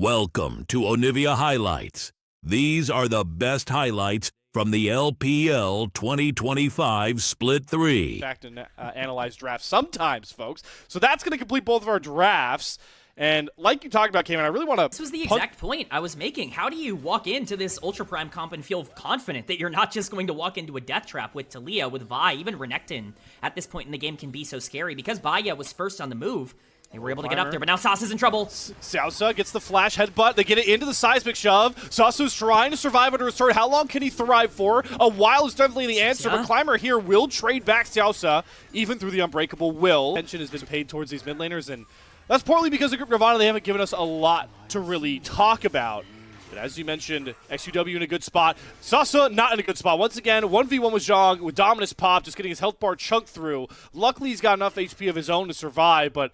Welcome to Onivia Highlights. These are the best highlights from the LPL 2025 Split 3. Fact and analyze drafts sometimes, folks. So that's going to complete both of our drafts. And like you talked about, Cayman, I really want to... This was the exact point I was making. How do you walk into this Ultra Prime comp and feel confident that you're not just going to walk into a death trap with Talia, with Vi, even Renekton at this point in the game can be so scary. Because Baya was first on the move, they were able to get up there, but now Sauce is in trouble. Sauce gets the flash headbutt. They get it into the seismic shove. Sauce's trying to survive under his turret. How long can he thrive for? A while is definitely the answer, but Climber here will trade back Sauce, even through the Unbreakable will. Attention has been paid towards these mid laners, and that's partly because of Group Nirvana. They haven't given us a lot to really talk about. But as you mentioned, XUW in a good spot. Sasa not in a good spot. Once again, 1v1 with Zhang with Dominus pop, just getting his health bar chunked through. Luckily, he's got enough HP of his own to survive, but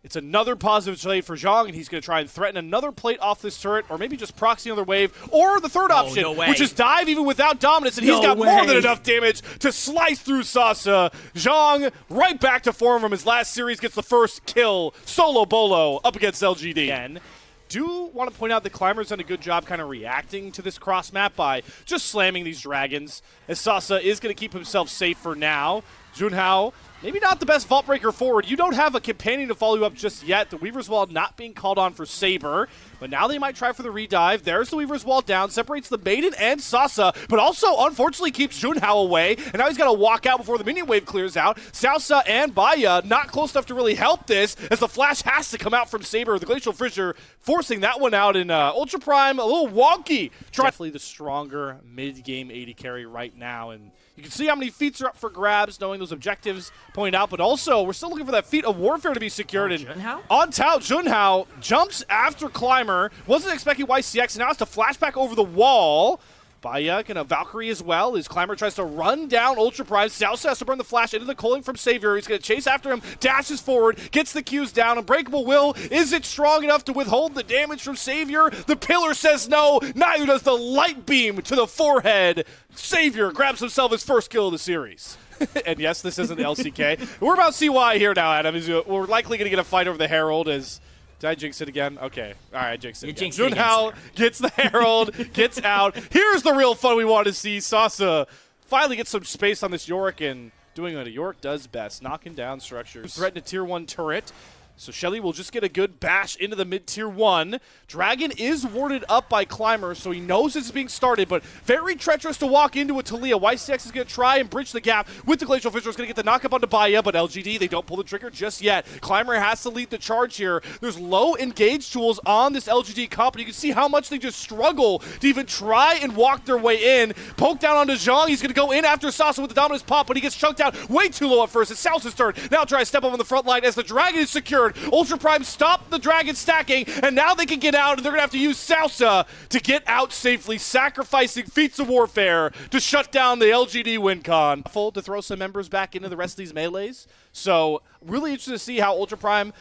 it's another positive trade for Zhang, and he's going to try and threaten another plate off this turret, or maybe just proxy another wave, or the third option, which is dive even without Dominus, and he's got more than enough damage to slice through Sasa. Zhang, right back to form from his last series, gets the first kill, solo bolo, up against LGD. Again, do want to point out that Climber's done a good job kind of reacting to this cross map by just slamming these dragons, as Sasa is going to keep himself safe for now. Junhao, maybe not the best vault breaker forward. You don't have a companion to follow you up just yet. The Weaver's Wall not being called on for Saber, but now they might try for the redive. There's the Weaver's Wall down, separates the Maiden and Sasa, but also unfortunately keeps Junhao away, and now he's got to walk out before the minion wave clears out. Sausa and Baya not close enough to really help this, as the flash has to come out from Saber. The Glacial Fissure forcing that one out in Ultra Prime, a little wonky. Definitely the stronger mid-game AD carry right now, and you can see how many feats are up for grabs, knowing those objectives point out, but also we're still looking for that feat of warfare to be secured. And on tout, Junhao jumps after Climber, wasn't expecting YCX, and now has to flashback over the wall. Baya and a Valkyrie as well, as Climber tries to run down Ultra Prime. Sauce has to burn the flash into the culling from Savior. He's going to chase after him, dashes forward, gets the Qs down. Unbreakable will, is it strong enough to withhold the damage from Savior? The pillar says no, neither does the light beam to the forehead. Savior grabs himself his first kill of the series. And yes, this isn't LCK. We're about CY here now, Adam. We're likely going to get a fight over the Herald as... Did I jinx it again? Okay. All right, I jinxed it again. Junhao gets the Herald, gets out. Here's the real fun we want to see. Sasa finally gets some space on this Yorick, and doing what a Yorick does best, knocking down structures. Threaten a tier 1 turret. So Shelly will just get a good bash into the mid-tier 1. Dragon is warded up by Climber, so he knows it's being started, but very treacherous to walk into a Talia. YCX is going to try and bridge the gap with the Glacial Fissure. Is going to get the knock-up onto Baya, but LGD, they don't pull the trigger just yet. Climber has to lead the charge here. There's low engage tools on this LGD comp, and you can see how much they just struggle to even try and walk their way in. Poke down onto Zhang. He's going to go in after Sasa with the Dominus pop, but he gets chunked out way too low at first. It's Sauce's turn. Now try to step up on the front line as the Dragon is secured. Ultra Prime stopped the Dragon stacking, and now they can get out, and they're going to have to use Sausa to get out safely, sacrificing feats of warfare to shut down the LGD win con. Full to throw some members back into the rest of these melees. So really interested to see how Ultra Prime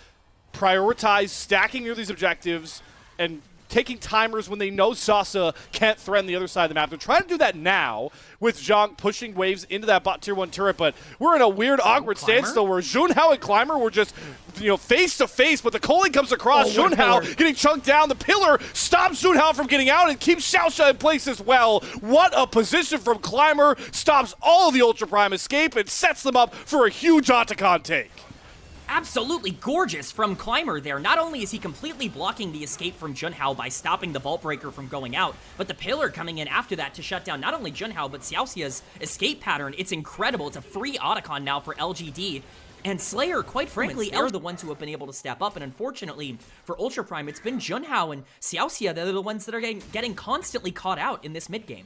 prioritize stacking near these objectives and taking timers when they know Sasa can't threaten the other side of the map. They're trying to do that now with Zhang pushing waves into that bot tier 1 turret, but we're in a weird, awkward standstill where Junhao and Climber were just, face to face, but the culling comes across. Junhao getting chunked down. The pillar stops Junhao from getting out and keeps Xiaosha in place as well. What a position from Climber. Stops all of the Ultra Prime escape and sets them up for a huge Otacon take. Absolutely gorgeous from Climber there. Not only is he completely blocking the escape from Junhao by stopping the Vault Breaker from going out, but the Pillar coming in after that to shut down not only Junhao, but Xiaoxia's escape pattern. It's incredible. It's a free Otacon now for LGD. And Slayer, quite frankly, are the ones who have been able to step up. And unfortunately, for Ultra Prime, it's been Junhao and Xiaoxia. They're the ones that are getting constantly caught out in this mid-game.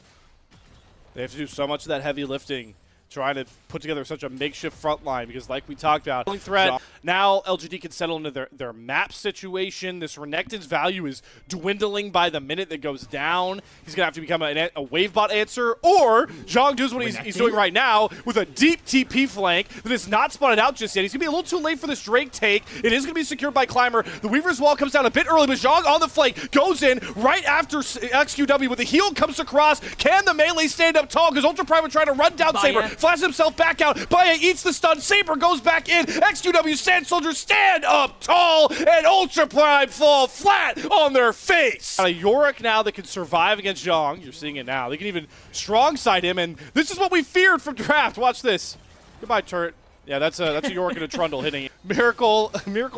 They have to do so much of that heavy lifting, trying to put together such a makeshift front line, because like we talked about, threat, now LGD can settle into their map situation. This Renekton's value is dwindling by the minute that goes down. He's going to have to become a wave bot answer, or Zhang does what he's doing right now with a deep TP flank that is not spotted out just yet. He's going to be a little too late for this Drake take. It is going to be secured by Climber. The Weaver's Wall comes down a bit early, but Zhang on the flank goes in right after XQW with the heal comes across. Can the melee stand up tall? Because Ultra Prime are trying to run down Saber. flashes himself back out. Baya eats the stun. Saber goes back in. XQW Sand Soldiers stand up tall, and Ultra Prime fall flat on their face. Got a Yorick now that can survive against Zhang. You're seeing it now. They can even strong side him, and this is what we feared from draft. Watch this. Goodbye, turret. Yeah, that's a Yorick and a Trundle hitting. Miracle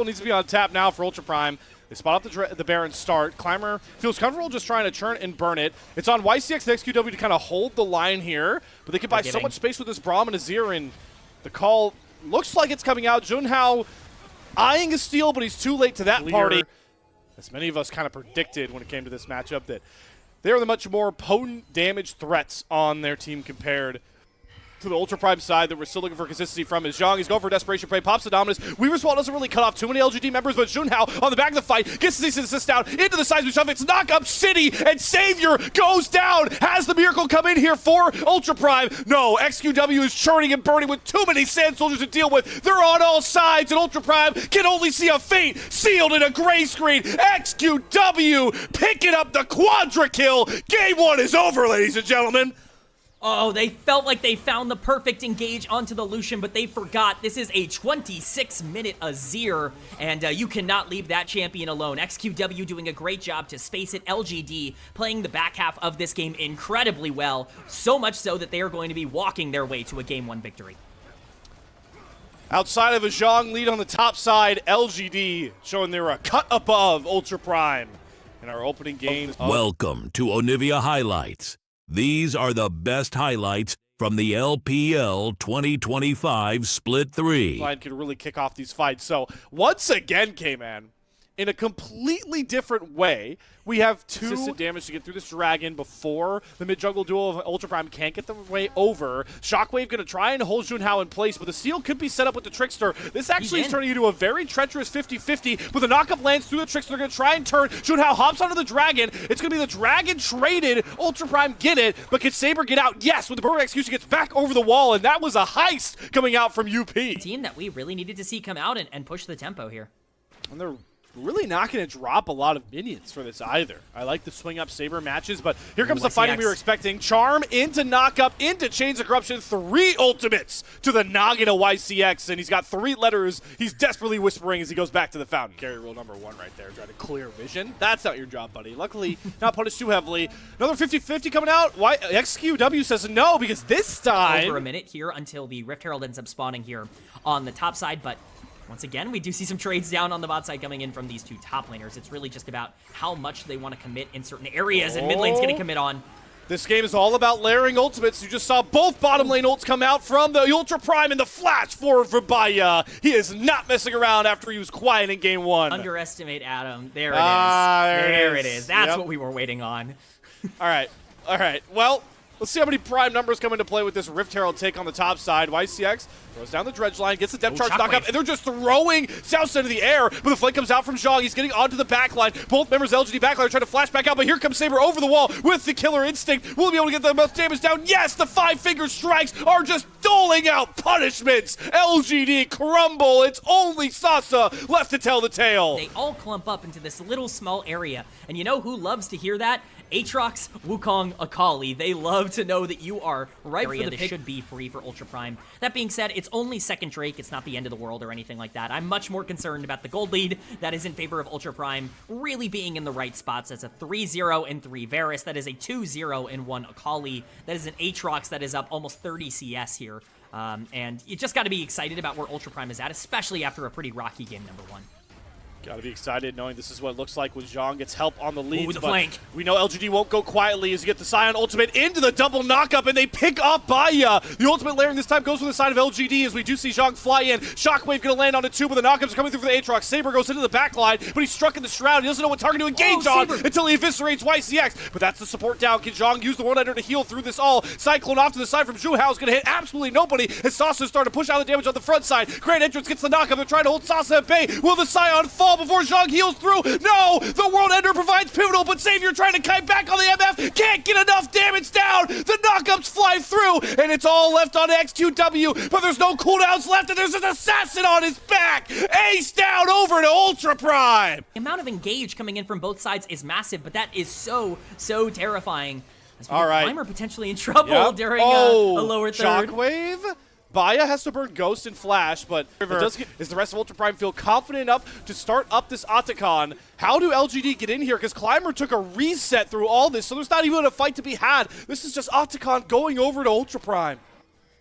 needs to be on tap now for Ultra Prime. They spot out the Baron start. Climber feels comfortable just trying to churn and burn it. It's on YCX and XQW to kind of hold the line here, but they can buy so much space with this Braum and Azir, and the call looks like it's coming out. Junhao eyeing a steal, but he's too late to that party. As many of us kind of predicted when it came to this matchup, that they are the much more potent damage threats on their team compared to the Ultra Prime side that we're still looking for consistency from is Zhang. He's going for a Desperation Play, pops the Dominus. Weaver's Wall doesn't really cut off too many LGD members, but Junhao on the back of the fight gets the cease and desist down into the seismic shove. It's Knock Up City, and Savior goes down. Has the Miracle come in here for Ultra Prime? No, XQW is churning and burning with too many Sand Soldiers to deal with. They're on all sides, and Ultra Prime can only see a fate sealed in a gray screen. XQW picking up the quadra kill. Game 1 is over, ladies and gentlemen. Oh, they felt like they found the perfect engage onto the Lucian, but they forgot this is a 26-minute Azir, and you cannot leave that champion alone. XQW doing a great job to space it. LGD playing the back half of this game incredibly well, so much so that they are going to be walking their way to a Game 1 victory. Outside of a Zhang lead on the top side, LGD showing they're a cut above Ultra Prime in our opening game. Welcome to Onivia Highlights. These are the best highlights from the LPL 2025 Split 3. Line can really kick off these fights. So once again, K-Man, in a completely different way, we have two consistent damage to get through this dragon before the mid-jungle duo of Ultra Prime can't get the way over. Shockwave going to try and hold Junhao in place, but the seal could be set up with the Trickster. This actually is turning into a very treacherous 50-50, but the knockup lands through the Trickster. They're going to try and turn. Junhao hops onto the dragon. It's going to be the dragon traded. Ultra Prime get it, but can Saber get out? Yes, with the perfect execution, gets back over the wall, and that was a heist coming out from UP. Team that we really needed to see come out and push the tempo here. And they're really not going to drop a lot of minions for this either. I like the swing up Saber matches, but here comes the fighting we were expecting. Charm into knockup, into Chains of Corruption, 3 ultimates to the noggin of YCX, and he's got 3 letters he's desperately whispering as he goes back to the fountain. Carry rule number 1 right there, trying to clear vision. That's not your job, buddy. Luckily, not punished too heavily. Another 50-50 coming out. XQW says no, because this time... Over a minute here until the Rift Herald ends up spawning here on the top side, but once again, we do see some trades down on the bot side coming in from these 2 top laners. It's really just about how much they want to commit in certain areas, and mid lane's going to commit on. This game is all about layering ultimates. You just saw both bottom lane ults come out from the Ultra Prime and the flash forward for Baya. He is not messing around after he was quiet in game 1. Underestimate Adam. There it is. There it is. That's what we were waiting on. All right. Well, let's see how many Prime numbers come into play with this Rift Herald take on the top side. YCX throws down the dredge line, gets the depth charge knock up, and they're just throwing South into the air, but the flank comes out from Zhang. He's getting onto the back line. Both members of LGD backline are trying to flash back out, but here comes Saber over the wall with the killer instinct. Will he be able to get the most damage down? Yes, the 5-finger strikes are just doling out punishments. LGD crumble. It's only Sasa left to tell the tale. They all clump up into this little small area, and you know who loves to hear that? Aatrox, Wukong, Akali. They love to know that you are right for the pick. Should be free for Ultra Prime. That being said, it's only second Drake. It's not the end of the world or anything like that. I'm much more concerned about the gold lead that is in favor of Ultra Prime really being in the right spots. That's a 3-0 and 3 Varus. That is a 2-0 and 1 Akali. That is an Aatrox that is up almost 30 CS here. And you just got to be excited about where Ultra Prime is at, especially after a pretty rocky game number 1. Gotta be excited knowing this is what it looks like when Zhang gets help on the leads. The flank. We know LGD won't go quietly as you get the Scion ultimate into the double knockup, and they pick off Baya. The ultimate layering this time goes from the side of LGD as we do see Zhang fly in. Shockwave gonna land on it too, but the knockups are coming through for the Aatrox. Saber goes into the back line, but he's struck in the shroud. He doesn't know what target to engage on until he eviscerates YCX. But that's the support down. Can Zhang use the one-ender to heal through this all? Cyclone off to the side from Junhao is gonna hit absolutely nobody as Sasa starting to push out the damage on the front side. Grand Entrance gets the knockup. They're trying to hold Sasa at bay. Will the Scion fall before Zhang heals through? No! The World Ender provides pivotal, but Savior trying to kite back on the MF. Can't get enough damage down! The knockups fly through, and it's all left on XQW, but there's no cooldowns left, and there's an assassin on his back! Ace down over to Ultra Prime! The amount of engage coming in from both sides is massive, but that is so terrifying. All right. Climber potentially in trouble during a lower third. Shockwave. Baya has to burn Ghost and Flash, but is the rest of Ultra Prime feel confident enough to start up this Otacon? How do LGD get in here? Because Climber took a reset through all this, so there's not even a fight to be had. This is just Otacon going over to Ultra Prime.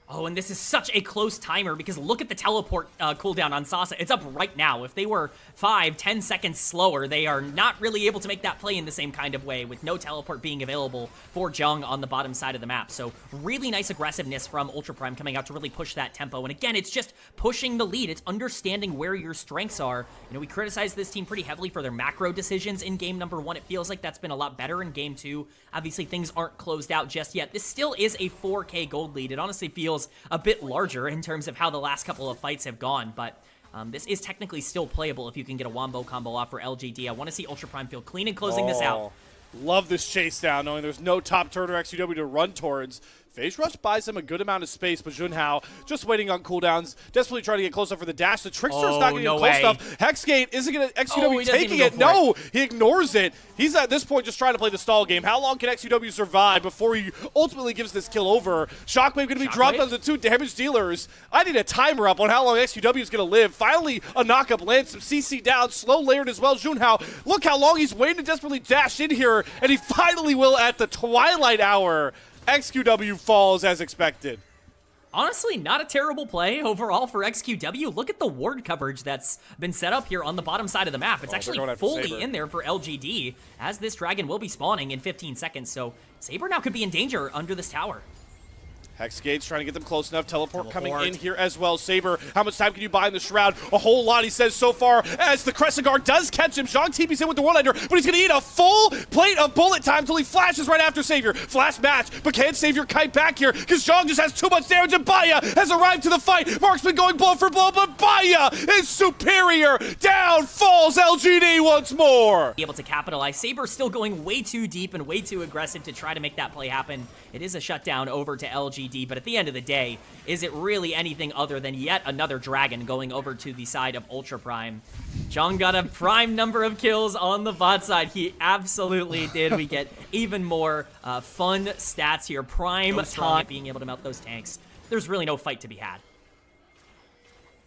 Oh, and this is such a close timer because look at the teleport cooldown on Sasa. It's up right now. If they were 5-10 seconds slower, they are not really able to make that play in the same kind of way with no teleport being available for Jung on the bottom side of the map. So really nice aggressiveness from Ultra Prime coming out to really push that tempo. And again, it's just pushing the lead. It's understanding where your strengths are. You know, we criticized this team pretty heavily for their macro decisions in game number 1. It feels like that's been a lot better in game 2. Obviously, things aren't closed out just yet. This still is a 4K gold lead. It honestly feels a bit larger in terms of how the last couple of fights have gone, but this is technically still playable if you can get a wombo combo off for LGD. I want to see Ultra Prime feel clean and closing this out. Love this chase down, knowing there's no top turn or XUW to run towards. Phase Rush buys him a good amount of space, but Junhao just waiting on cooldowns, desperately trying to get close up for the dash. The Trickster's not getting close enough. Hexgate isn't going to XUW taking it. No, he ignores it. He's at this point just trying to play the stall game. How long can XUW survive before he ultimately gives this kill over? Shockwave going to be dropped on the 2 damage dealers. I need a timer up on how long XUW is going to live. Finally, a knockup lands, some CC down, slow layered as well. Junhao, look how long he's waiting to desperately dash in here, and he finally will at the twilight hour. XQW falls as expected. Honestly, not a terrible play overall for XQW. Look at the ward coverage that's been set up here on the bottom side of the map. It's actually fully in there for LGD, as this dragon will be spawning in 15 seconds. So Saber now could be in danger under this tower. Hexgate's trying to get them close enough. Teleport coming in here as well. Saber, how much time can you buy in the Shroud? A whole lot, he says, so far, as the Crescent Guard does catch him. Zhang TP's in with the one-lander, but he's going to eat a full plate of bullet time until he flashes right after Savior. Flash match, but can Savior kite back here? Because Zhang just has too much damage, and Baya has arrived to the fight. Marksman going blow for blow, but Baya is superior. Down falls LGD once more. Be able to capitalize. Saber still going way too deep and way too aggressive to try to make that play happen. It is a shutdown over to LGD. But at the end of the day, is it really anything other than yet another dragon going over to the side of Ultra Prime? Jung got a prime number of kills on the bot side. He absolutely did. We get even more fun stats here. Prime time being able to melt those tanks. There's really no fight to be had.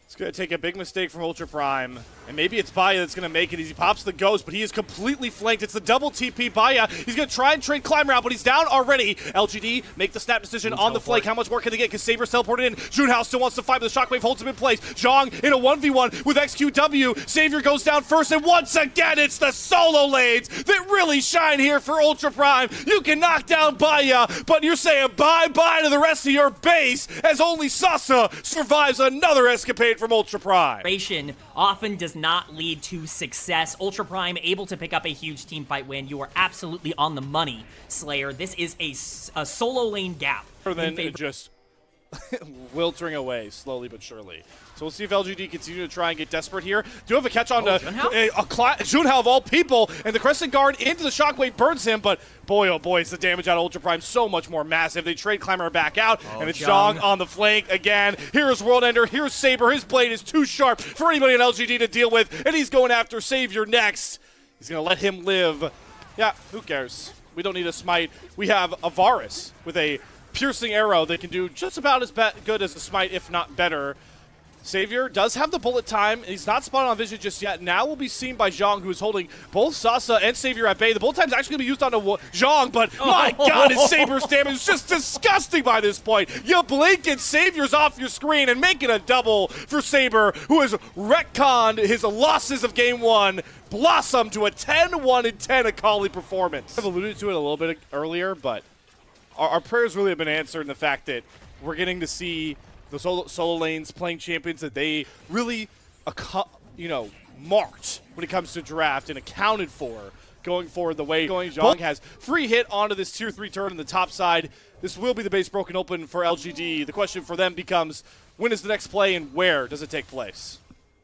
It's going to take a big mistake from Ultra Prime, and maybe it's Baya that's going to make it as he pops the Ghost, but he is completely flanked. It's the double TP Baya. He's going to try and trade Climber out, but he's down already. LGD make the snap decision on the flank. How much more can they get? Because Saber's teleported in. Junhao still wants to fight, but the Shockwave holds him in place. Zhang in a 1v1 with XQW. Savior goes down first, and once again, it's the solo lanes that really shine here for Ultra Prime. You can knock down Baya, but you're saying bye-bye to the rest of your base as only Sasa survives another escapade from Ultra Prime. Often does not lead to success. Ultra Prime able to pick up a huge team fight win. You are absolutely on the money, Slayer. This is a solo lane gap. Then just wiltering away slowly but surely. So we'll see if LGD continue to try and get desperate here. Do have a catch on to Junhao of all people, and the Crescent Guard into the Shockwave burns him, but boy, oh boy, is the damage out of Ultra Prime so much more massive. They trade Climber back out, and it's Zhang on the flank again. Here's World Ender, here's Saber. His blade is too sharp for anybody in LGD to deal with, and he's going after Savior next. He's going to let him live. Yeah, who cares? We don't need a smite. We have a Varus with a piercing arrow that can do just about as good as a smite, if not better. Savior does have the bullet time, and he's not spotted on vision just yet. Now will be seen by Zhang, who is holding both Sasa and Savior at bay. The bullet time is actually going to be used on Zhang, but my God, his Saber's damage is just disgusting by this point. You blink and Savior's off your screen, and make it a double for Saber, who has retconned his losses of Game 1, blossomed to a 10-1-10 Akali performance. I've alluded to it a little bit earlier, but our prayers really have been answered in the fact that we're getting to see the solo lanes playing champions that they really, marked when it comes to draft and accounted for going forward the way Zhang has free hit onto this tier 3 turret on the top side. This will be the base broken open for LGD. The question for them becomes, when is the next play and where does it take place?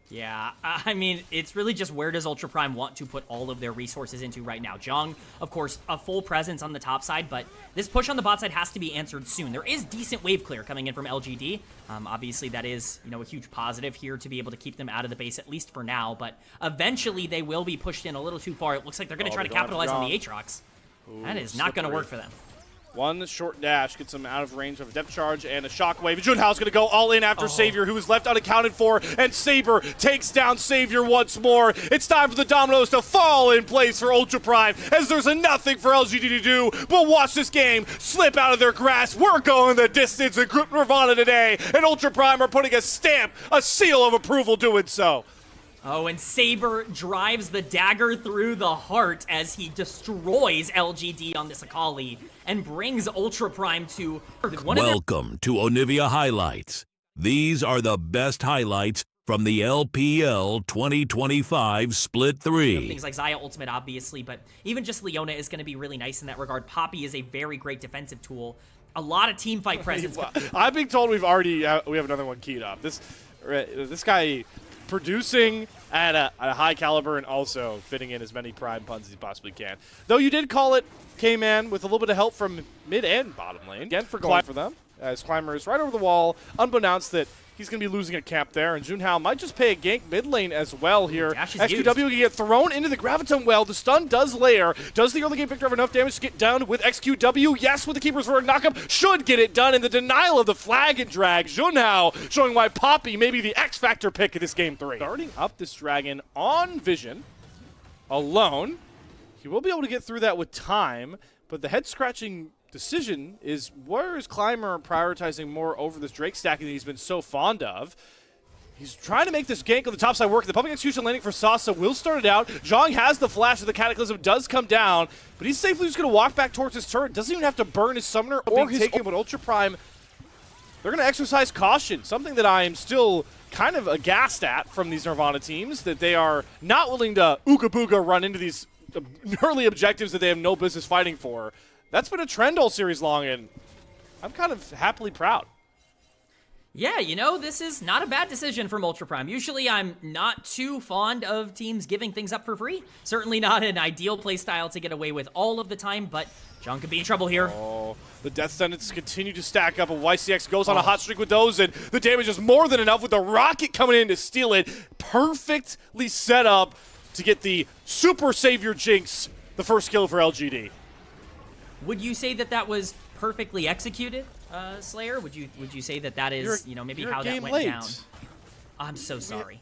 Yeah, I mean, it's really just where does Ultra Prime want to put all of their resources into right now. Zhang, of course, a full presence on the top side, but this push on the bot side has to be answered soon. There is decent wave clear coming in from LGD. Obviously, that is, a huge positive here to be able to keep them out of the base, at least for now, but eventually they will be pushed in a little too far. It looks like they're going to try to capitalize on the Aatrox. That is not going to work for them. One short dash gets him out of range of a depth charge and a shockwave. Junhao's going to go all in after Savior, who is left unaccounted for, and Saber takes down Savior once more. It's time for the dominoes to fall in place for Ultra Prime, as there's nothing for LGD to do but watch this game slip out of their grasp. We're going the distance in Group Nirvana today, and Ultra Prime are putting a stamp, a seal of approval doing so. Oh, and Saber drives the dagger through the heart as he destroys LGD on this Akali and brings Ultra Prime to Welcome to Onivia Highlights. These are the best highlights from the LPL 2025 Split 3. Things like Xayah Ultimate, obviously, but even just Leona is going to be really nice in that regard. Poppy is a very great defensive tool. A lot of team fight presence. I'm being told we have another one keyed up. This guy producing at a high caliber and also fitting in as many Prime puns as he possibly can. Though you did call it K-Man with a little bit of help from mid and bottom lane. Again, for going for them, as Climber is right over the wall, unbeknownst that he's going to be losing a camp there, and Junhao might just pay a gank mid lane as well here. XQW can get thrown into the Graviton well. The stun does layer. Does the early game victor have enough damage to get down with XQW? Yes, with the Keeper's Word knockup. Should get it done in the denial of the flag and drag. Junhao showing why Poppy may be the X-Factor pick of this game 3. Starting up this Dragon on Vision, alone. He will be able to get through that with time, but the head-scratching decision is, where is Climber prioritizing more over this Drake stacking that he's been so fond of? He's trying to make this gank on the top side work. The pumping execution landing for Sasa will start it out. Zhang has the flash of the Cataclysm, does come down, but he's safely just going to walk back towards his turret. Doesn't even have to burn his summoner or his taken, but Ultra Prime, they're going to exercise caution, something that I am still kind of aghast at from these Nirvana teams, that they are not willing to ooga booga run into these early objectives that they have no business fighting for. That's been a trend all series long, and I'm kind of happily proud. Yeah, you know, this is not a bad decision from Ultra Prime. Usually I'm not too fond of teams giving things up for free. Certainly not an ideal playstyle to get away with all of the time, but John could be in trouble here. Oh, the death sentences continue to stack up, and YCX goes on a hot streak with those, and the damage is more than enough with the rocket coming in to steal it. Perfectly set up to get the Super Savior Jinx, the first kill for LGD. Would you say that that was perfectly executed, Slayer? Would you say that that is, you know, maybe how that went down? I'm so sorry.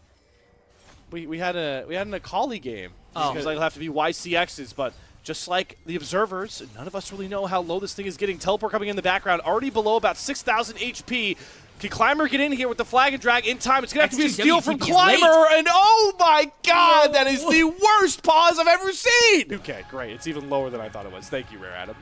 We had an Akali game. Because it'll have to be YCX's, but just like the observers, none of us really know how low this thing is getting. Teleport coming in the background, already below about 6,000 HP. Can Climber get in here with the flag and drag in time? It's going to have to be a steal from Climber, and oh my god, that is the worst pause I've ever seen! Okay, great. It's even lower than I thought it was. Thank you, Rare Adam.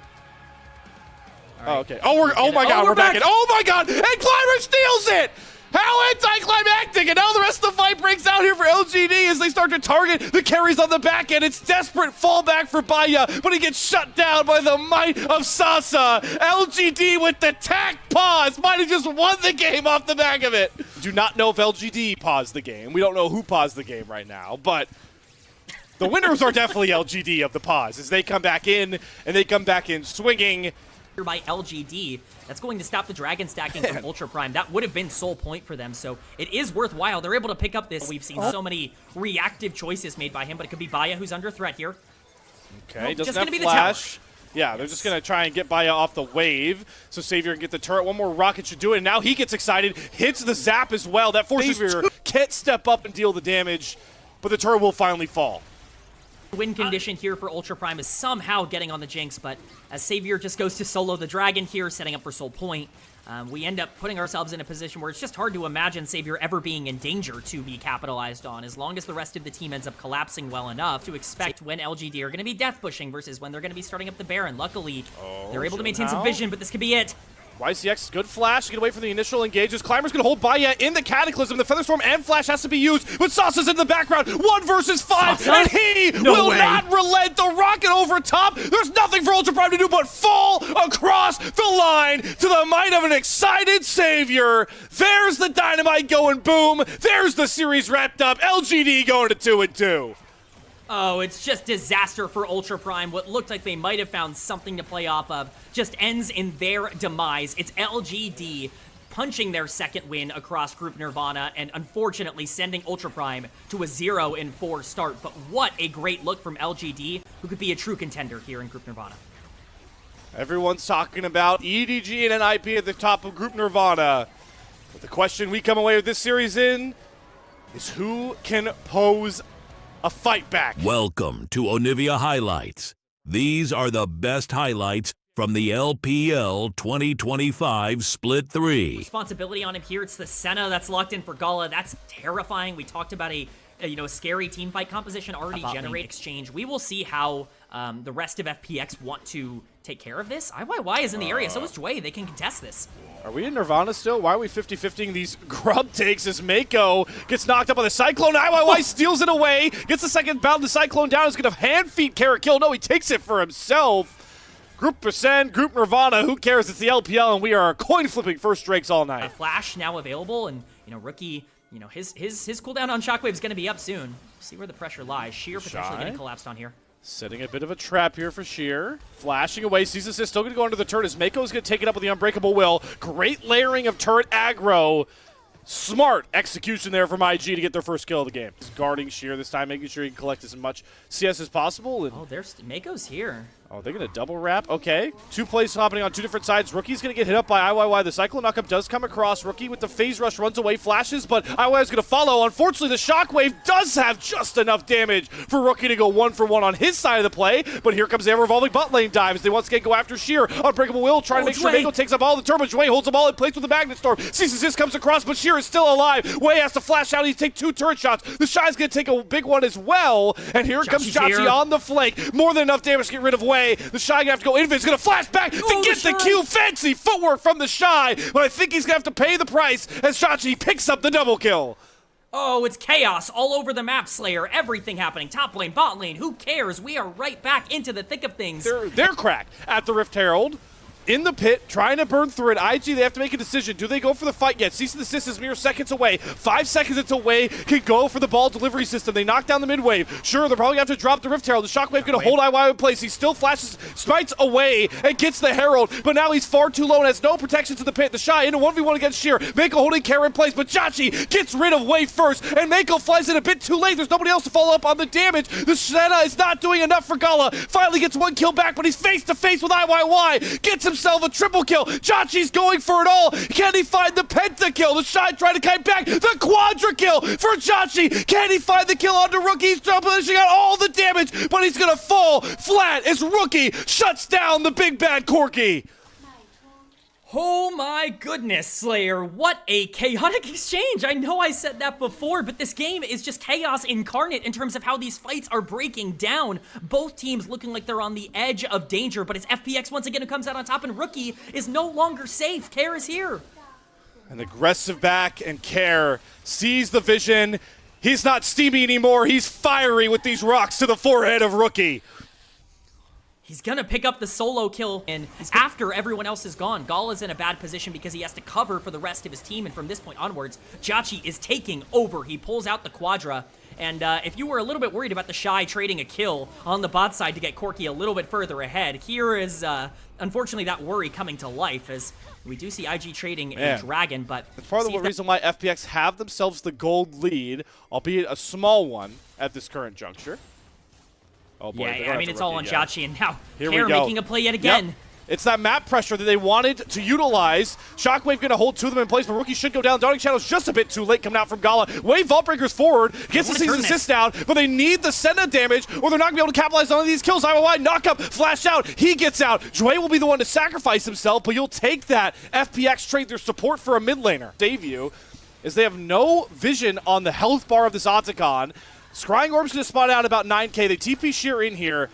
Right. Oh, okay. Oh my god, we're back in. Oh my god, and Climber steals it! How anticlimactic! And now the rest of the fight breaks out here for LGD as they start to target the carries on the back end. It's desperate fallback for Baya, but he gets shut down by the might of Sasa. LGD with the tack pause might have just won the game off the back of it. Do not know if LGD paused the game. We don't know who paused the game right now, but the winners are definitely LGD of the pause as they come back in, and they come back in swinging. By LGD, that's going to stop the dragon stacking from Ultra Prime. That would have been sole point for them, so it is worthwhile. They're able to pick up this. We've seen so many reactive choices made by him, but it could be Baya who's under threat here. Okay, nope, doesn't have flash. Yeah, they're just going to try and get Baya off the wave, so Savior can get the turret. One more rocket should do it, and now he gets excited, hits the zap as well. That forces Savior can't step up and deal the damage, but the turret will finally fall. Win condition here for Ultra Prime is somehow getting on the Jinx, but as Savior just goes to solo the Dragon here, setting up for Soul Point, we end up putting ourselves in a position where it's just hard to imagine Savior ever being in danger to be capitalized on, as long as the rest of the team ends up collapsing well enough to expect when LGD are going to be death pushing versus when they're going to be starting up the Baron. Luckily, they're able to maintain some vision, but this could be it. YCX, good flash to get away from the initial engages. Climber's going to hold Baya in the Cataclysm. The Featherstorm and flash has to be used, but Sasa's in the background. 1 versus 5, Sasa? And he will not relent. The rocket over top. There's nothing for Ultra Prime to do but fall across the line to the might of an excited Savior. There's the dynamite going boom. There's the series wrapped up. LGD going to 2-2. Oh, it's just disaster for Ultra Prime. What looked like they might have found something to play off of just ends in their demise. It's LGD punching their second win across Group Nirvana and unfortunately sending Ultra Prime to a 0-4 start. But what a great look from LGD, who could be a true contender here in Group Nirvana. Everyone's talking about EDG and NIP at the top of Group Nirvana. But the question we come away with this series in is who can pose a fight back. Welcome to Onivia Highlights. These are the best highlights from the LPL 2025 Split 3. Responsibility on him here. It's the Senna that's locked in for Gala. That's terrifying. We talked about a scary team fight composition already generate exchange. We will see how the rest of FPX want to take care of this. IYY is in the area, so is Jway. They can contest this. Are we in Nirvana still? Why are we 50-50ing these grub takes as Mako gets knocked up by the Cyclone? IYY steals it away, gets the second bound. The Cyclone down. Is going to hand-feed Carrot kill. No, he takes it for himself. Group Percent, Group Nirvana, who cares? It's the LPL, and we are coin flipping first Drakes all night. Flash now available, and Rookie, his cooldown on Shockwave is going to be up soon. See where the pressure lies. Sheer potentially getting collapsed on here. Setting a bit of a trap here for Sheer. Flashing away, sees assist, still going to go under the turret as Mako is going to take it up with the Unbreakable Will. Great layering of turret aggro. Smart execution there from IG to get their first kill of the game. He's guarding Sheer this time, making sure he can collect as much CS as possible. And there's Mako's here. Oh, they're going to double wrap. Okay. Two plays happening on two different sides. Rookie's going to get hit up by IYY. The Cyclone knockup does come across. Rookie with the phase rush runs away, flashes, but IYY is going to follow. Unfortunately, the Shockwave does have just enough damage for Rookie to go 1-for-1 on his side of the play, but here comes the revolving bot lane dives. They once again go after Sheer. Unbreakable Will trying to make sure Mako takes up all the turbo. Jway holds them all in place with the Magnet Storm. Ceases comes across, but Sheer is still alive. Way has to flash out. He takes two turret shots. The Shy's going to take a big one as well, and here comes Chachi on the flank. More than enough damage to get rid of Way. The Shy going to have to go in. He's going to flash back to get the Q. Fancy footwork from the Shy, but I think he's going to have to pay the price as Chachi picks up the double kill. Oh, it's chaos all over the map, Slayer. Everything happening. Top lane, bot lane, who cares? We are right back into the thick of things. They're cracked at the Rift Herald. In the pit, trying to burn through it. IG, they have to make a decision. Do they go for the fight yet? Cease and desist is mere seconds away. 5 seconds until Way can go for the ball delivery system. They knock down the mid wave. Sure, they're probably going to have to drop the Rift Herald. The Shockwave going to hold IY in place. He still flashes, smites away, and gets the Herald. But now he's far too low and has no protection to the pit. The Shy in a 1v1 against Sheer. Mako holding Kara in place, but Chachi gets rid of Way first, and Mako flies in a bit too late. There's nobody else to follow up on the damage. The Senna is not doing enough for Gala. Finally gets one kill back, but he's face to face with IYY. Gets himself a triple kill. Chachi's going for it all. Can he find the pentakill? The Shy trying to kite back. The quadra kill for Chachi. Can he find the kill onto Rookie? He's pushing out all the damage, but he's going to fall flat as Rookie shuts down the big bad Corki. Oh my goodness, Slayer. What a chaotic exchange. I know I said that before, but this game is just chaos incarnate in terms of how these fights are breaking down. Both teams looking like they're on the edge of danger, but it's FPX once again who comes out on top, and Rookie is no longer safe. Care is here. An aggressive back, and Care sees the vision. He's not steamy anymore. He's fiery with these rocks to the forehead of Rookie. He's gonna pick up the solo kill, and after everyone else is gone, Gala's in a bad position because he has to cover for the rest of his team, and from this point onwards, Chachi is taking over. He pulls out the Quadra, and if you were a little bit worried about the Shy trading a kill on the bot side to get Corki a little bit further ahead, here is, unfortunately, that worry coming to life, as we do see IG trading a Dragon, but... It's part of the reason why FPX have themselves the gold lead, albeit a small one at this current juncture. Oh boy, yeah, I mean, it's all on Chachi, and now Care making a play yet again. Yep. It's that map pressure that they wanted to utilize. Shockwave going to hold two of them in place, but Rookie should go down. Dawning Shadow's just a bit too late coming out from Gala. Wave Vault Breakers forward, gets the Season Assist down, but they need the Senna damage, or they're not going to be able to capitalize on these kills. IYY, knock up, flash out, he gets out. Jway will be the one to sacrifice himself, but you'll take that. FPX trade their support for a mid laner. Save you, is they have no vision on the health bar of this Otacon. Scrying Orb's going to spawn out about 9k. They TP Sheer in here.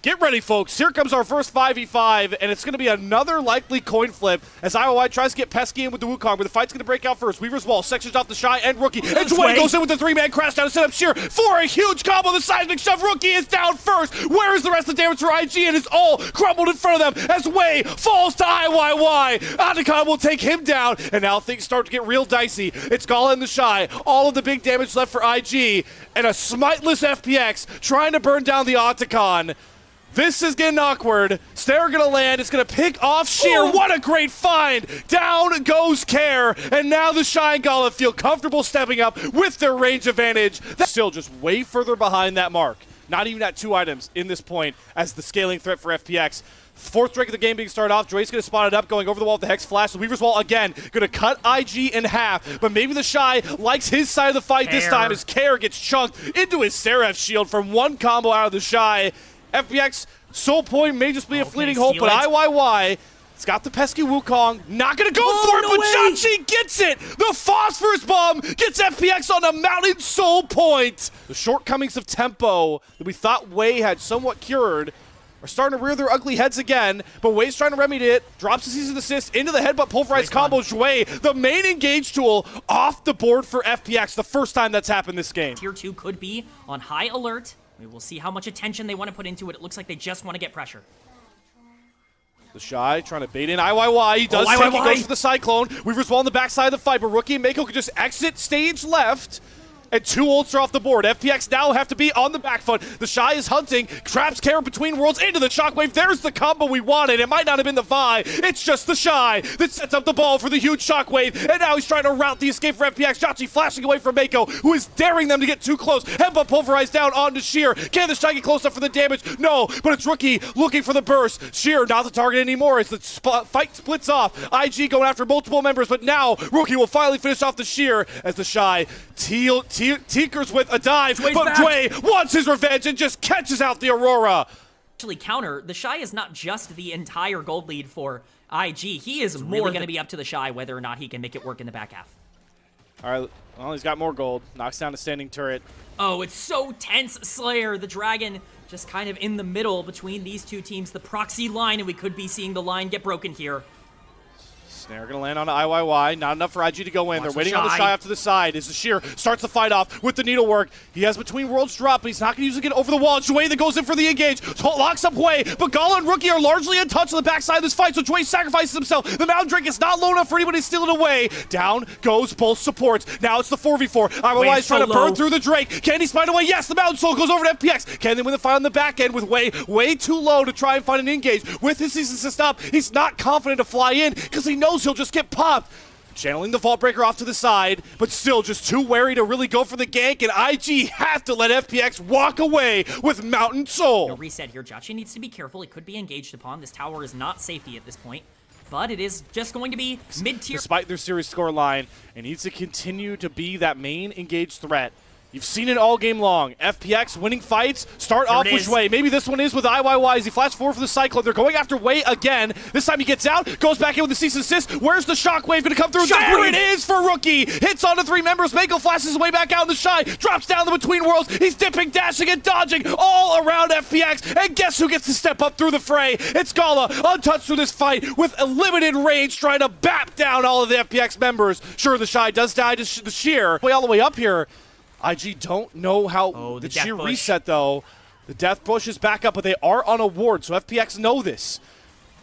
Get ready, folks. Here comes our first 5v5, and it's going to be another likely coin flip as IOI tries to get pesky in with the Wukong, but the fight's going to break out first. Weaver's Wall sections off the Shy and Rookie, and Jway goes in with the three-man crash down to set up Sheer for a huge combo. The seismic shove. Rookie is down first. Where is the rest of the damage for IG? And it's all crumbled in front of them as Way falls to IYY. Otacon will take him down, and now things start to get real dicey. It's Gala and the Shy. All of the big damage left for IG, and a smiteless FPX trying to burn down the Otacon. This is getting awkward. Snare gonna land. It's gonna pick off Sheer. Ooh. What a great find! Down goes Care, and now the Shy and Gala feel comfortable stepping up with their range advantage. That's still just way further behind that mark. Not even at 2 items in this point as the scaling threat for FPX. 4th drink of the game being started off. Dre's going to spot it up, going over the wall with the Hex Flash. The Weaver's Wall again, going to cut IG in half. But maybe the Shy likes his side of the fight this time as Care gets chunked into his Seraph shield from one combo out of the Shy. FPX Soul Point may just be a fleeting hope, but IYY, it's got the pesky Wukong. Not going to go for it, but Chachi gets it! The Phosphorus Bomb gets FPX on a Mountain Soul Point! The shortcomings of tempo that we thought Wei had somewhat cured are starting to rear their ugly heads again, but Wei's trying to remedy it, drops the season assist into the headbutt pulverized combo. Wei, the main engage tool, off the board for FPX, the first time that's happened this game. Tier 2 could be on high alert. We will see how much attention they want to put into it. It looks like they just want to get pressure. The Shy trying to bait in IYY. He does take, he goes for the Cyclone. Weaver's Wall on the backside of the fight, but Rookie and Mako can just exit stage left. And 2 ults are off the board. FPX now have to be on the back foot. The Shy is hunting, traps Care between worlds into the Shockwave. There's the combo we wanted. It might not have been the Vi. It's just the Shy that sets up the ball for the huge Shockwave. And now he's trying to route the escape for FPX. Chachi flashing away from Mako, who is daring them to get too close. Headbutt pulverized down onto Sheer. Can the Shy get close enough for the damage? No, but it's Rookie looking for the burst. Sheer not the target anymore as the fight splits off. IG going after multiple members, but now Rookie will finally finish off the Sheer as the Shy tinkers with a dive, but Dway wants his revenge and just catches out the Aurora. Actually, counter, the Shy is not just the entire gold lead for IG. He is really going to be up to the Shy whether or not he can make it work in the back half. All right, well, he's got more gold. Knocks down a standing turret. Oh, it's so tense, Slayer. The Dragon just kind of in the middle between these two teams, the proxy line, and we could be seeing the line get broken here. Snare gonna land on IYY. Not enough for IG to go in. They're waiting on the Shy off to the side as the Sheer starts the fight off with the needlework. He has between worlds drop, but he's not gonna use it to get over the wall. It's Wei that goes in for the engage. Locks up Wei, but Gala and Rookie are largely untouched on the backside of this fight, so Wei sacrifices himself. The Mountain Drink is not low enough for anybody to steal it away. Down goes both supports. Now it's the 4v4. IYY is trying to burn through the Drake. Can he spine away? Yes, the Mountain Soul goes over to FPX. Can they win the fight on the back end with Wei way too low to try and find an engage? With his season assist up, he's not confident to fly in because he knows he'll just get popped. Channeling the Vault Breaker off to the side, but still just too wary to really go for the gank, and IG have to let FPX walk away with Mountain Soul. No reset here. Chachi needs to be careful. It could be engaged upon. This tower is not safety at this point, but it is just going to be mid-tier. Despite their series score line, it needs to continue to be that main engaged threat. You've seen it all game long. FPX winning fights, start off with Wei. Maybe this one is with IYY as he flashed forward for the Cyclone. They're going after Wei again. This time he gets out, goes back in with the cease and assist. Where's the Shockwave going to come through? There it is for Rookie. Hits onto 3 members. Mako flashes his way back out in the Shy. Drops down the between worlds. He's dipping, dashing, and dodging all around FPX. And guess who gets to step up through the fray? It's Gala, untouched through this fight with a limited range, trying to bap down all of the FPX members. Sure, the Shy does die to the Sheer. Way all the way up here. IG don't know how the Sheer reset, though. The Death Bush is back up, but they are on a ward, so FPX know this.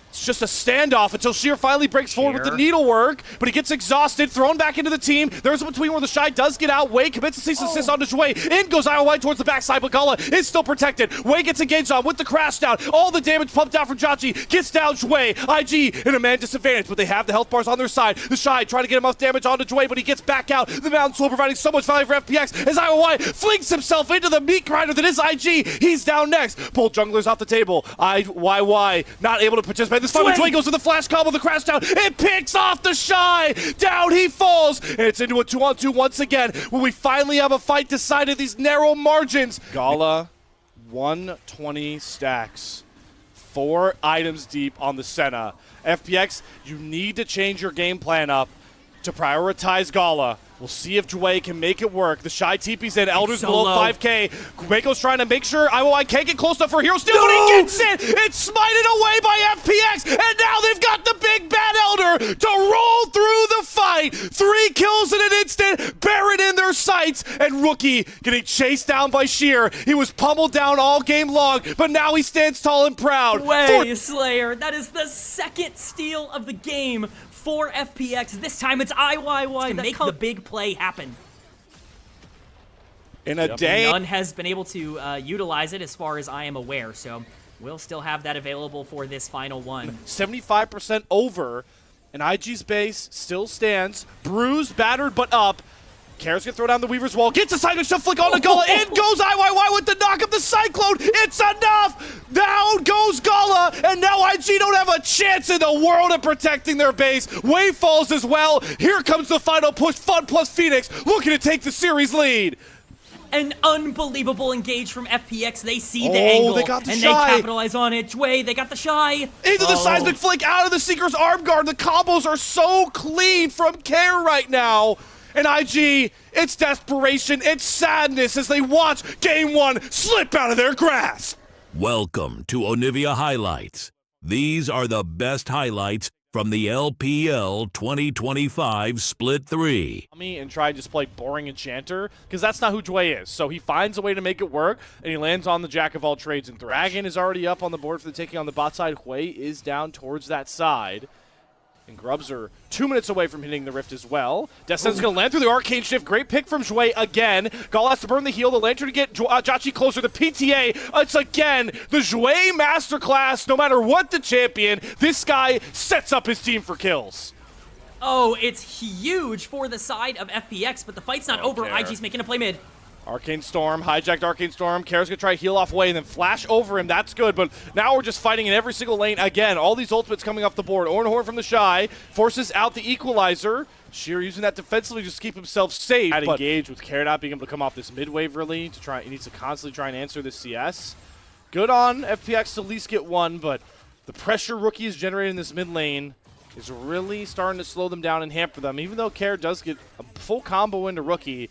It's just a standoff until Sheer finally breaks forward with the needlework, but he gets exhausted, thrown back into the team. There's a between where the Shy does get out. Wei commits a cease and assist onto Wei. In goes IOI towards the backside, but Gala is still protected. Wei gets engaged on with the crash down. All the damage pumped out from Chachi. Gets down Wei. IG in a man disadvantage, but they have the health bars on their side. The Shy trying to get enough damage onto Wei, but he gets back out. The Mountain Soul providing so much value for FPX as IOI flings himself into the meat grinder that is IG. He's down next. Both junglers off the table. IYY not able to participate. This fight with Dwayne goes to the flash combo, the crash down. It picks off the Shy. Down he falls. And it's into a 2-on-2 once again when we finally have a fight decided these narrow margins. Gala, 120 stacks. 4 items deep on the Senna. FPX, you need to change your game plan up to prioritize Gala. We'll see if Dway can make it work. The Shy TP's in. Elder's below 5K. Mako's trying to make sure IOI can't get close enough for Hero Steel, but he gets it! It's smited away by FPX, and now they've got the big bad Elder to roll through the fight. 3 kills in an instant, Baron in their sights, and Rookie getting chased down by Sheer. He was pummeled down all game long, but now he stands tall and proud. Way, Slayer, that is the 2nd steal of the game for FPX. This time it's IYY to make the big play happen. In a day. None has been able to utilize it as far as I am aware, so we'll still have that available for this final one. 75% over, and IG's base still stands. Bruised, battered, but up. Kara's gonna throw down the Weaver's Wall, gets a side shove flick on the Gala, in goes IYY with the knock of the Cyclone, it's enough! Down goes Gala, and now IG don't have a chance in the world of protecting their base. Wave falls as well, here comes the final push, Fun plus Phoenix looking to take the series lead. An unbelievable engage from FPX. They see the angle, they got the and shy. they capitalize on it. Jway, they got the shy. Into the seismic flick, out of the Seeker's arm guard. The combos are so clean from Care right now. And IG, it's desperation, it's sadness as they watch Game 1 slip out of their grasp. Welcome to Onivia Highlights. These are the best highlights from the LPL 2025 Split 3. And try to just play boring Enchanter, because that's not who Jway is. So he finds a way to make it work, and he lands on the Jack of all trades and Thresh. Dragon is already up on the board for the taking on the bot side. Hui is down towards that side. And Grubs are 2 minutes away from hitting the Rift as well. Descent's going to land through the Arcane Shift. Great pick from Jway again. Gall has to burn the heal. The Lantern to get Jauchi closer. The PTA, it's again the Jway masterclass. No matter what the champion, this guy sets up his team for kills. Oh, it's huge for the side of FPX, but the fight's not over. Care. IG's making a play mid. Arcane Storm, hijacked Arcane Storm. Kara's going to try to heal off Way and then flash over him. That's good, but now we're just fighting in every single lane. Again, all these ultimates coming off the board. Ornhorn from the Shy forces out the Equalizer. Sheer using that defensively just to keep himself safe. But engage with Kara not being able to come off this mid wave really. He needs to constantly try and answer this CS. Good on FPX to at least get one, but the pressure Rookie is generating in this mid lane is really starting to slow them down and hamper them. Even though Kara does get a full combo into Rookie,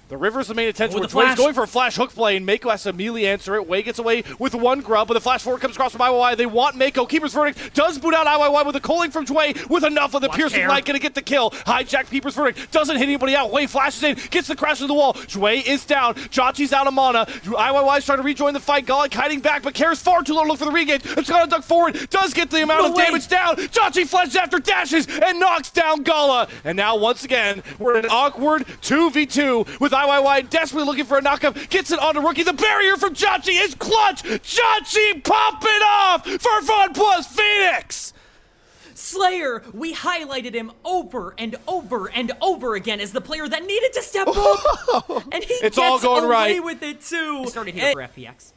the River's the main attention. Way's going for a flash hook play, and Mako has to immediately answer it. Way gets away with one grub, but the flash forward comes across from IYY. They want Mako. Keeper's Verdict does boot out IYY with a culling from Jway with enough of the piercing light, gonna get the kill. Hijack Keeper's Verdict doesn't hit anybody out. Way flashes in, gets the crash of the wall. Jway is down. Jauchi's out of mana. IYY's trying to rejoin the fight. Gala kiting back, but Care's far too low to look for the regauge. It's gonna duck forward, does get the amount of damage down. Jauchi flashes after, dashes, and knocks down Gala. And now, once again, we're in an awkward 2v2 with IYY desperately looking for a knockup, gets it onto Rookie. The barrier from Jauchi is clutch! Jauchi popping off for Fun plus Phoenix! Slayer, we highlighted him over and over and over again as the player that needed to step up, and he gets all going away right with it too. Started here for FPX.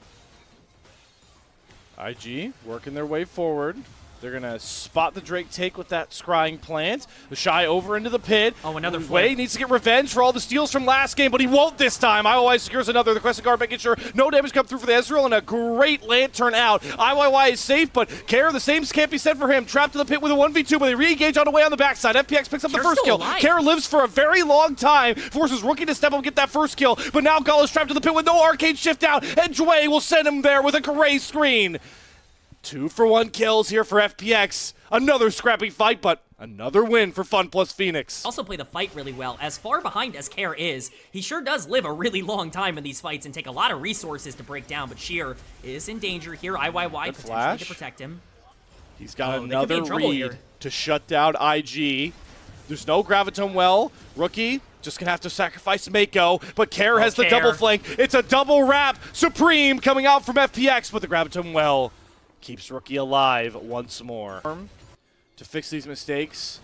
IG working their way forward. They're going to spot the Drake take with that scrying plant. The Shy over into the pit. Oh, another Way needs to get revenge for all the steals from last game, but he won't this time. IYY secures another. The Crescent Guard making sure no damage come through for the Ezreal, and a great Lantern out. IYY is safe, but Kara, the same can't be said for him. Trapped in the pit with a 1v2, but they re-engage on the way on the backside. FPX picks up the first kill. Kara lives for a very long time, forces Rookie to step up and get that first kill, but now Gala's trapped in the pit with no Arcane Shift out, and Jway will send him there with a gray screen. 2-for-1 kills here for FPX. Another scrappy fight, but another win for Fun plus Phoenix. Also play the fight really well. As far behind as Care is, he sure does live a really long time in these fights and take a lot of resources to break down, but Sheer is in danger here. IYY potentially to protect him. He's got another read to shut down IG. There's no Graviton Well. Rookie just gonna have to sacrifice Mako, but Care has the double flank. It's a double wrap. Supreme coming out from FPX, but the Graviton Well keeps Rookie alive once more. To fix these mistakes,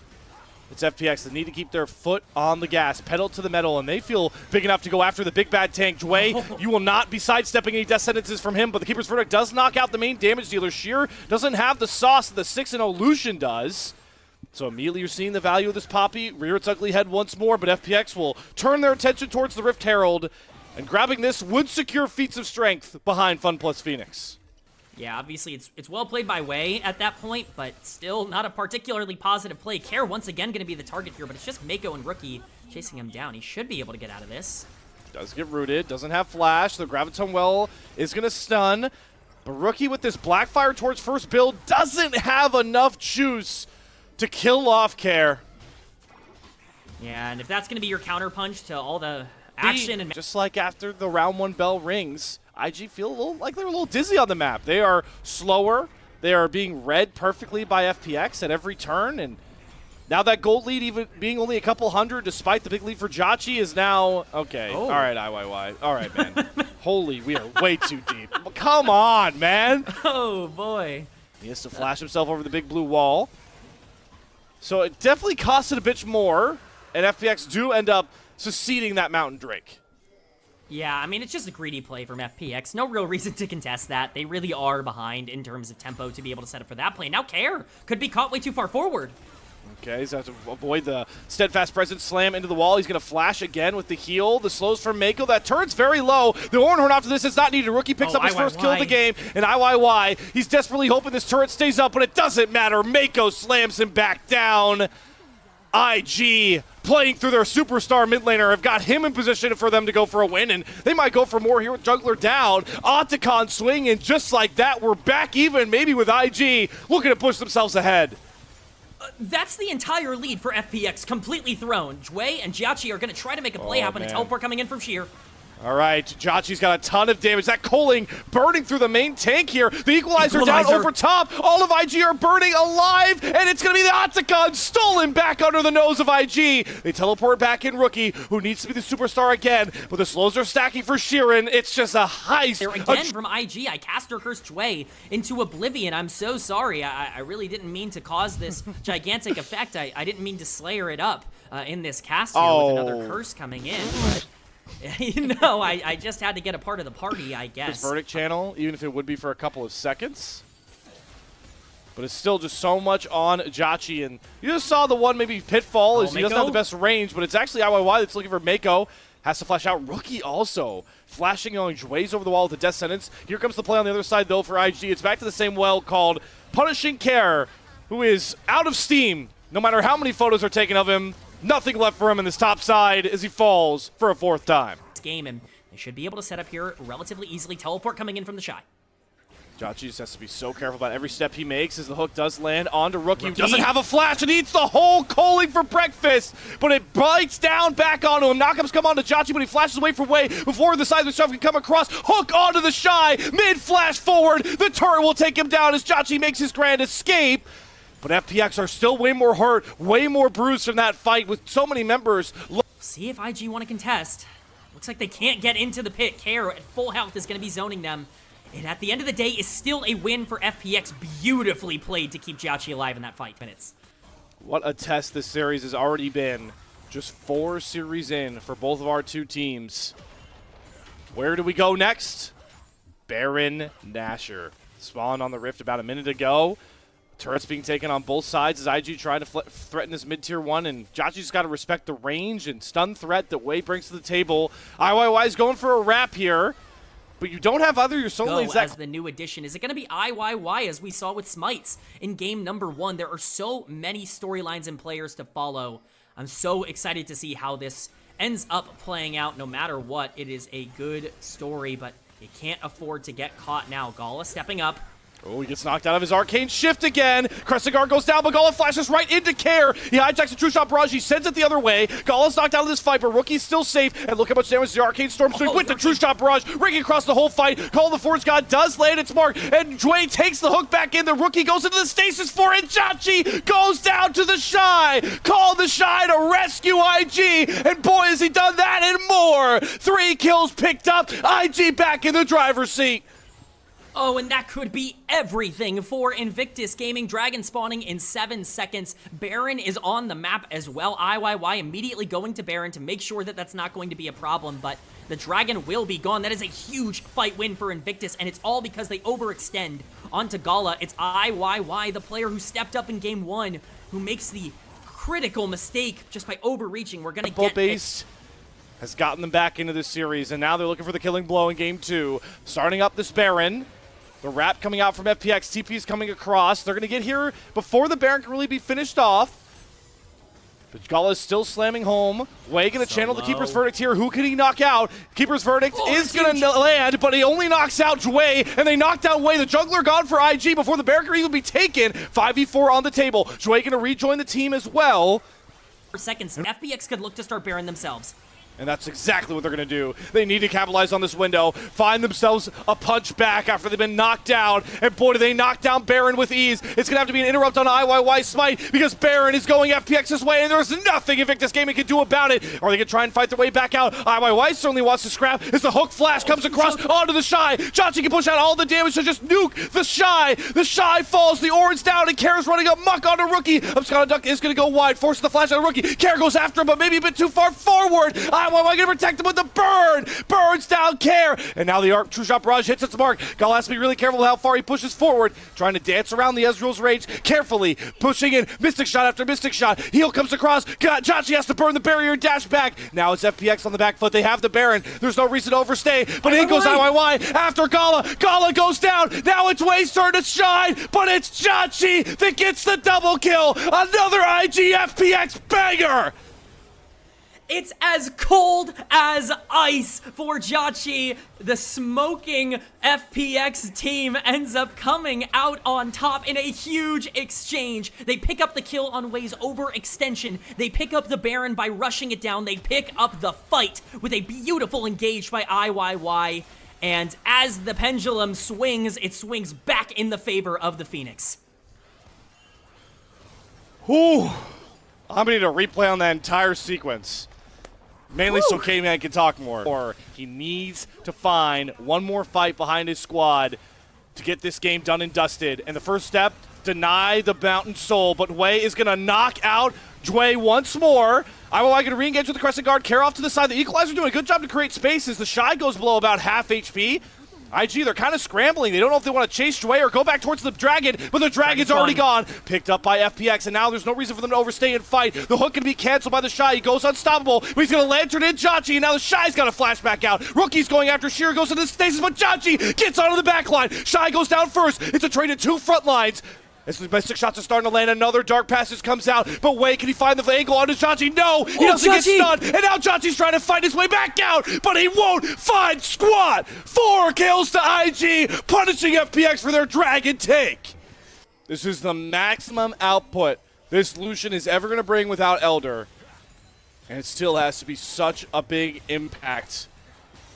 it's FPX that need to keep their foot on the gas, pedal to the metal, and they feel big enough to go after the big bad tank. Jway, you will not be sidestepping any death sentences from him, but the Keeper's Verdict does knock out the main damage dealer. Sheer doesn't have the sauce that the 6-0 Lucian does. So immediately you're seeing the value of this Poppy, rear its ugly head once more, but FPX will turn their attention towards the Rift Herald, and grabbing this would secure feats of strength behind Fun plus Phoenix. Yeah, obviously it's well played by Way at that point, but still not a particularly positive play. Care once again going to be the target here, but it's just Mako and Rookie chasing him down. He should be able to get out of this. Does get rooted, doesn't have flash. The Graviton Well is going to stun, but Rookie with this Blackfire towards first build doesn't have enough juice to kill off Care. Yeah, and if that's going to be your counterpunch to all the action and just like after the round 1 bell rings, IG feel a little like they're a little dizzy on the map. They are slower. They are being read perfectly by FPX at every turn, and now that gold lead, even being only a couple hundred, despite the big lead for Jauchi, is now okay. Oh. All right, IYY. All right, man. Holy, we are way too deep. Come on, man. Oh boy. He has to flash himself over the big blue wall. So it definitely costed a bit more, and FPX do end up succeeding that Mountain Drake. Yeah, I mean, it's just a greedy play from FPX. No real reason to contest that. They really are behind in terms of tempo to be able to set up for that play. Now Care could be caught way too far forward. Okay, he's going to have to avoid the steadfast presence slam into the wall. He's going to flash again with the heal. The slows from Mako. That turret's very low. The Oranhorn after this is not needed. Rookie picks up his first kill of the game. And IYY, he's desperately hoping this turret stays up, but it doesn't matter. Mako slams him back down. IG playing through their superstar mid laner have got him in position for them to go for a win, and they might go for more here with Jungler down. Otacon swing, and just like that, we're back even, maybe with IG looking to push themselves ahead. That's the entire lead for FPX, completely thrown. Jway and Jiachi are going to try to make a play happen. A teleport coming in from Sheer. All right, Jiachi's got a ton of damage. That Coling burning through the main tank here. The Equalizer down over top. All of IG are burning alive, and it's going to be the Otacon stolen back under the nose of IG. They teleport back in Rookie, who needs to be the superstar again, but the slows are stacking for Sheeran. It's just a heist. There again from IG. I caster cursed Jway into oblivion. I'm so sorry. I really didn't mean to cause this gigantic effect. I didn't mean to slayer it up in this cast here with another curse coming in. I just had to get a part of the party, I guess. This verdict channel, even if it would be for a couple of seconds. But it's still just so much on Jiachi. And you just saw the one maybe pitfall is he doesn't have the best range, but it's actually IYY that's looking for Mako. Has to flash out. Rookie also flashing on Jway's over the wall with the death sentence. Here comes the play on the other side, though, for IG. It's back to the same well called Punishing Care, who is out of steam. No matter how many photos are taken of him, nothing left for him in this top side as he falls for a fourth time. Game, and they should be able to set up here relatively easily. Teleport coming in from the Shy. Jiachi just has to be so careful about every step he makes as the hook does land onto Rookie, who doesn't have a flash and eats the whole Coling for breakfast, but it bites down back onto him. Knockups come onto Jiachi, but he flashes away from Way before the seismic shove can come across. Hook onto the Shy, mid-flash forward. The turret will take him down as Jiachi makes his grand escape. But FPX are still way more hurt, way more bruised from that fight with so many members. See if IG want to contest. Looks like they can't get into the pit. Care at full health is going to be zoning them. And at the end of the day, is still a win for FPX. Beautifully played to keep Jiachi alive in that fight. What a test this series has already been. Just 4 series in for both of our two teams. Where do we go next? Baron Nashor. Spawned on the Rift about a minute ago. Turrets being taken on both sides as IG trying to threaten this mid-tier one, and Jiachi's got to respect the range and stun threat that Way brings to the table. IYY is going for a wrap here, but you don't have either your solo lanes as the new addition. Is it going to be IYY as we saw with Smites in game number 1? There are so many storylines and players to follow. I'm so excited to see how this ends up playing out. No matter what, it is a good story, but you can't afford to get caught now. Gala stepping up. Oh, he gets knocked out of his arcane shift again. Crescent Guard goes down, but Gala flashes right into Care. He hijacks a true shot barrage. He sends it the other way. Gala's knocked out of this fight, but Rookie's still safe. And look how much damage the arcane storm's doing with the true shot barrage. Ringing across the whole fight. Call of the Forge God does land its mark. And Jway takes the hook back in. The Rookie goes into the stasis for it. Jiachi goes down to the Shy. Call the Shy to rescue IG. And boy, has he done that and more. 3 kills picked up. IG back in the driver's seat. Oh, and that could be everything for Invictus Gaming. Dragon spawning in 7 seconds. Baron is on the map as well. IYY immediately going to Baron to make sure that that's not going to be a problem, but the Dragon will be gone. That is a huge fight win for Invictus, and it's all because they overextend onto Gala. It's IYY, the player who stepped up in game 1, who makes the critical mistake just by overreaching. We're going to get base has gotten them back into this series, and now they're looking for the killing blow in game 2. Starting up this Baron. The wrap coming out from FPX. TP is coming across. They're going to get here before the Baron can really be finished off. But Gala is still slamming home. Way going to channel the Keeper's Verdict here. Who can he knock out? Keeper's Verdict is going to land, but he only knocks out Jway, and they knocked out Way. The jungler gone for IG before the Baron can even be taken. 5v4 on the table. Jway going to rejoin the team as well. For seconds, FPX could look to start Baron themselves. And that's exactly what they're going to do. They need to capitalize on this window, find themselves a punch back after they've been knocked down. And boy, do they knock down Baron with ease. It's going to have to be an interrupt on IYY Smite because Baron is going FPX's way and there's nothing Invictus Gaming can do about it. Or they can try and fight their way back out. IYY certainly wants to scrap as the hook flash comes across onto the Shy. Chachi can push out all the damage to just nuke the Shy. The Shy falls, the Orange down, and Kara's running up muck on a Rookie. Abscond Duck is going to go wide, forces the flash on a Rookie. Kara goes after him, but maybe a bit too far forward. IYY going to protect him with the burn. Burns down Care. And now the Arc True Shot Barrage hits its mark. Gala has to be really careful how far he pushes forward, trying to dance around the Ezreal's rage, carefully pushing in Mystic Shot after Mystic Shot. Heal comes across. Chachi has to burn the barrier and dash back. Now it's FPX on the back foot. They have the Baron. There's no reason to overstay, but in goes IYY after Gala. Gala goes down. Now it's Way's turn to shine, but it's Chachi that gets the double kill. Another IG FPX banger. It's as cold as ice for Chachi. The smoking FPX team ends up coming out on top in a huge exchange. They pick up the kill on Way's overextension. They pick up the Baron by rushing it down. They pick up the fight with a beautiful engage by IYY. And as the pendulum swings, it swings back in the favor of the Phoenix. Whew. I'm gonna need a replay on that entire sequence. Mainly so K-Man can talk more. Or he needs to find one more fight behind his squad to get this game done and dusted. And the first step, deny the Mountain Soul. But Wei is going to knock out Jway once more. IYY going to re-engage with the Crescent Guard. Care off to the side. The Equalizer doing a good job to create spaces. The Shy goes below about half HP. IG, they're kind of scrambling. They don't know if they want to chase Jway or go back towards the Dragon, but the Dragon's already gone. Picked up by FPX, and now there's no reason for them to overstay and fight. The hook can be canceled by the Shy. He goes unstoppable, but he's going to Lantern in Chachi, and now the Shy's got a flashback out. Rookie's going after Sheer, goes into the stasis, but Chachi gets onto the back line. Shy goes down first. It's a trade in two front lines. As the Mystic Shots are starting to land, another Dark Passage comes out. But wait, can he find the angle onto Chachi? No, he doesn't get stunned. And now Chachi's trying to fight his way back out, but he won't find squat. 4 kills to IG, punishing FPX for their Dragon take. This is the maximum output this Lucian is ever going to bring without Elder. And it still has to be such a big impact.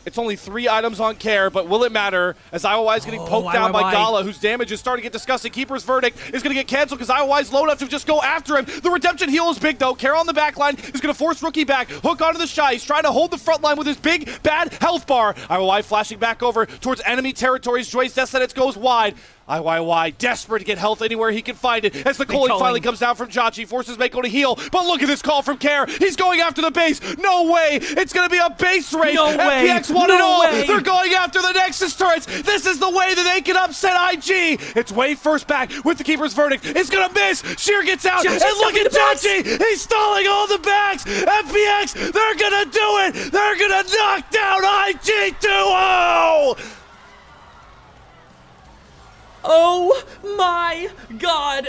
It's only 3 items on Care, but will it matter as IYY is getting poked down by Gala, whose damage is starting to get disgusting. Keeper's Verdict is going to get canceled because IYY is low enough to just go after him. The Redemption heal is big, though. Care on the back line is going to force Rookie back. Hook onto the Shy. He's trying to hold the front line with his big, bad health bar. IYY flashing back over towards enemy territories. Joy's Death Sentence goes wide. IYY desperate to get health anywhere he can find it as the calling finally comes down from Chachi, forces Mako to heal, but look at this call from Care. He's going after the base. No way. It's going to be a base race. No way. FPX won it all. They're going after the Nexus turrets. This is the way that they can upset IG. It's Way first back with the Keeper's Verdict. It's going to miss. Sheer gets out. Chachi's and look at Chachi. He's stalling all the backs. FPX, they're going to do it. They're going to knock down IG 2-0. Oh my God.